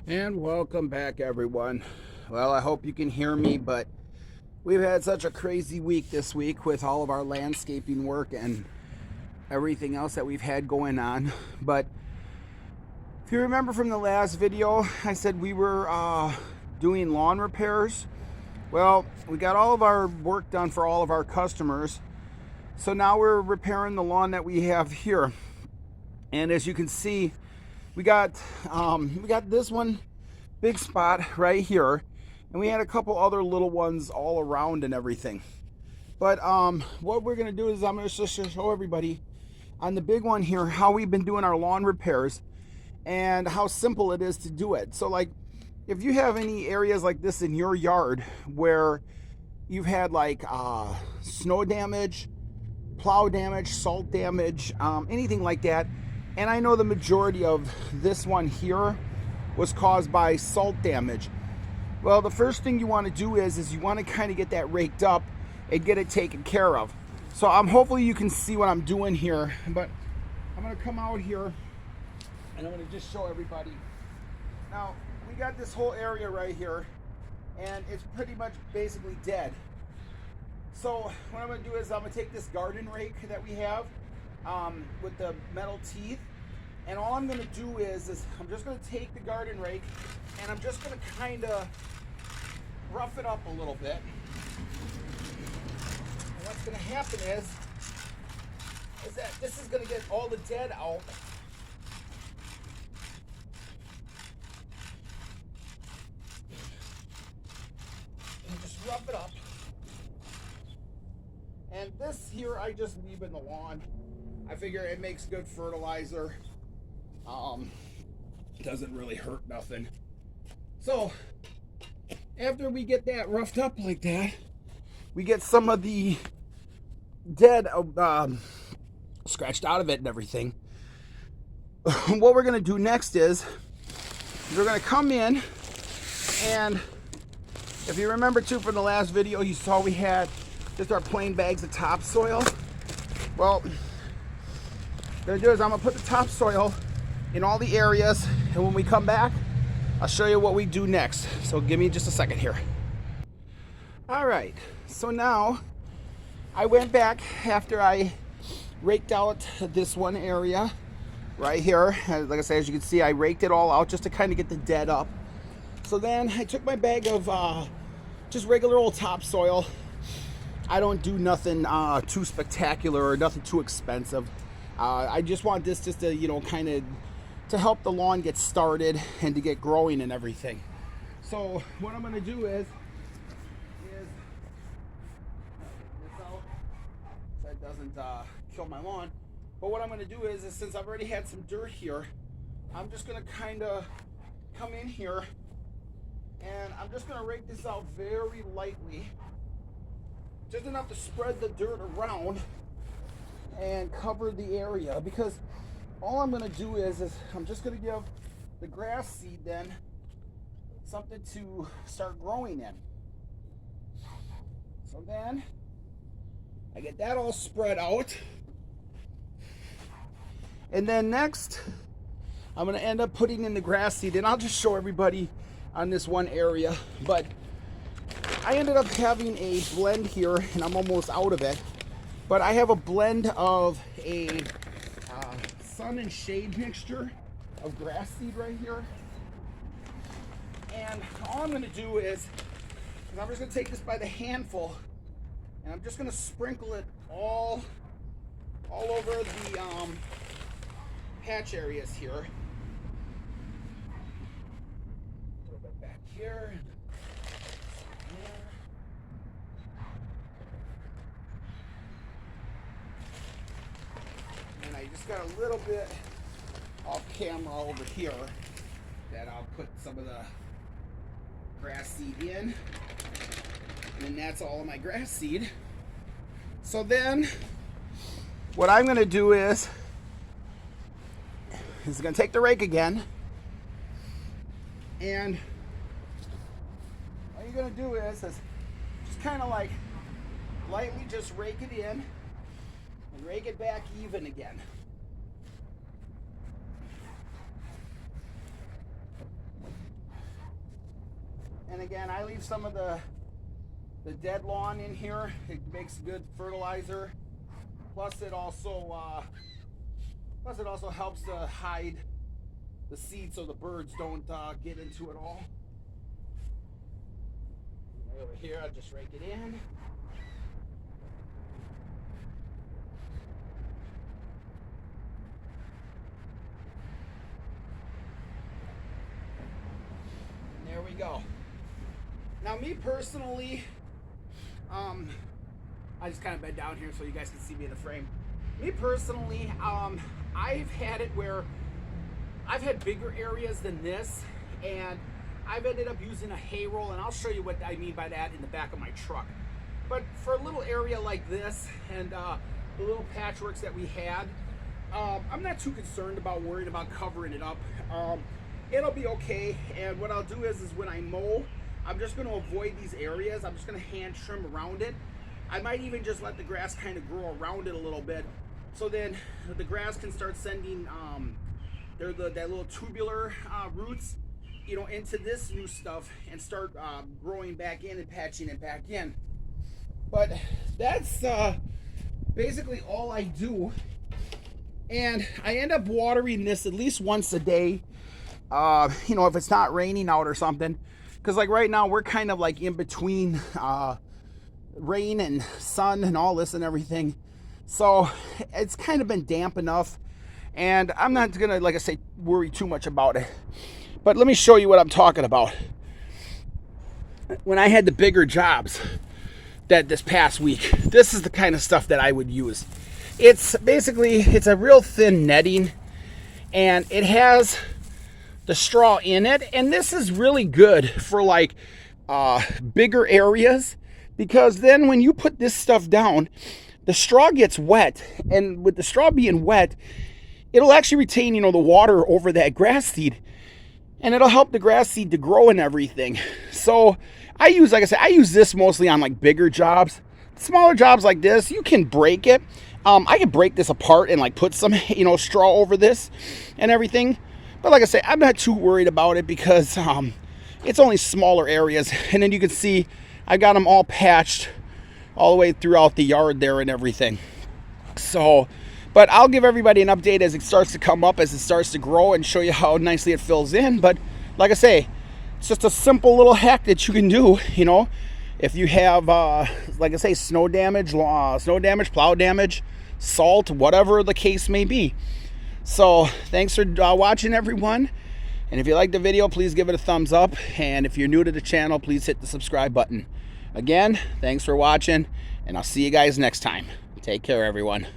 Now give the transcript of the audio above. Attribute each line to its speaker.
Speaker 1: And welcome back, everyone. Well, I hope you can hear me, but we've had such a crazy week this week with all of our landscaping work and everything else that we've had going on. But if you remember from the last video, I said we were doing lawn repairs. Well, we got all of our work done for all of our customers. So now we're repairing the lawn that we have here. And as you can see, we got this one big spot right here, and we had a couple other little ones all around and everything. But what we're gonna do is I'm gonna just show everybody on the big one here how we've been doing our lawn repairs and how simple it is to do it. So like, if you have any areas like this in your yard where you've had like snow damage, plow damage, salt damage, anything like that, and I know the majority of this one here was caused by salt damage. Well, the first thing you want to do is you want to kind of get that raked up and get it taken care of. So hopefully you can see what I'm doing here, but I'm going to come out here and I'm going to just show everybody. Now, we got this whole area right here, and it's pretty much basically dead. So what I'm going to do is I'm going to take this garden rake that we have with the metal teeth, and all I'm going to do is I'm just going to take the garden rake and I'm just going to kind of rough it up a little bit. And what's going to happen is that this is going to get all the dead out. And just rough it up. And this here I just leave in the lawn. I figure it makes good fertilizer. Doesn't really hurt nothing. So after we get that roughed up like that, we get some of the dead scratched out of it and everything. What we're gonna do next is we're gonna come in, and if you remember too from the last video, you saw we had just our plain bags of topsoil. Well, what I'm gonna do is I'm gonna put the topsoil in all the areas, and when we come back, I'll show you what we do next. So give me just a second here. All right, so now I went back after I raked out this one area right here. Like I said, as you can see, I raked it all out just to kind of get the dead up. So then I took my bag of just regular old topsoil. I don't do nothing too spectacular or nothing too expensive. I just want this just to, you know, kind of to help the lawn get started and to get growing and everything. So what I'm going to do is this out so it doesn't kill my lawn. But what I'm going to do is since I've already had some dirt here, I'm just going to kind of come in here and I'm just going to rake this out very lightly, just enough to spread the dirt around and cover the area, because all I'm going to do is I'm just going to give the grass seed then something to start growing in. So then I get that all spread out, and then next I'm going to end up putting in the grass seed, and I'll just show everybody on this one area. But I ended up having a blend here, and I'm almost out of it, but I have a blend of a sun and shade mixture of grass seed right here. And all I'm going to do is I'm just going to take this by the handful, and I'm just going to sprinkle it all over the patch areas here. A little bit back here. And I just got a little bit off camera over here that I'll put some of the grass seed in. And then that's all of my grass seed. So then what I'm going to do is going to take the rake again, and all you're going to do is just kind of like lightly just rake it in and rake it back even again. And again, I leave some of the dead lawn in here. It makes good fertilizer. Plus it also helps to hide the seeds so the birds don't get into it all. Right over here, I'll just rake it in. There we go. Now, me personally, I just kind of bend down here so you guys can see me in the frame. Me personally, I've had it where I've had bigger areas than this, and I've ended up using a hay roll, and I'll show you what I mean by that in the back of my truck. But for a little area like this and the little patchworks that we had, I'm not too concerned about worrying about covering it up. It'll be okay. And what I'll do is when I mow, I'm just going to avoid these areas. I'm just going to hand trim around it. I might even just let the grass kind of grow around it a little bit, so then the grass can start sending that little tubular roots, you know, into this new stuff and start growing back in and patching it back in. But that's basically all I do, and I end up watering this at least once a day. You know, if it's not raining out or something, because like right now we're kind of like in between rain and sun and all this and everything, so it's kind of been damp enough, and I'm not gonna, like I say, worry too much about it. But let me show you what I'm talking about. When I had the bigger jobs that this past week, this is the kind of stuff that I would use. It's basically, it's a real thin netting, and it has the straw in it, and this is really good for like bigger areas, because then when you put this stuff down, the straw gets wet, and with the straw being wet, it'll actually retain, you know, the water over that grass seed, and it'll help the grass seed to grow and everything. So I use, like I said, I use this mostly on like bigger jobs. Smaller jobs like this, you can break it. I could break this apart and like put some, you know, straw over this and everything. But like I say, I'm not too worried about it because it's only smaller areas. And then you can see I got them all patched all the way throughout the yard there and everything. So, but I'll give everybody an update as it starts to come up, as it starts to grow, and show you how nicely it fills in. But like I say, it's just a simple little hack that you can do, you know. If you have, like I say, snow damage, plow damage, salt, whatever the case may be. So thanks for watching, everyone. And if you like the video, please give it a thumbs up. And if you're new to the channel, please hit the subscribe button. Again, thanks for watching, and I'll see you guys next time. Take care, everyone.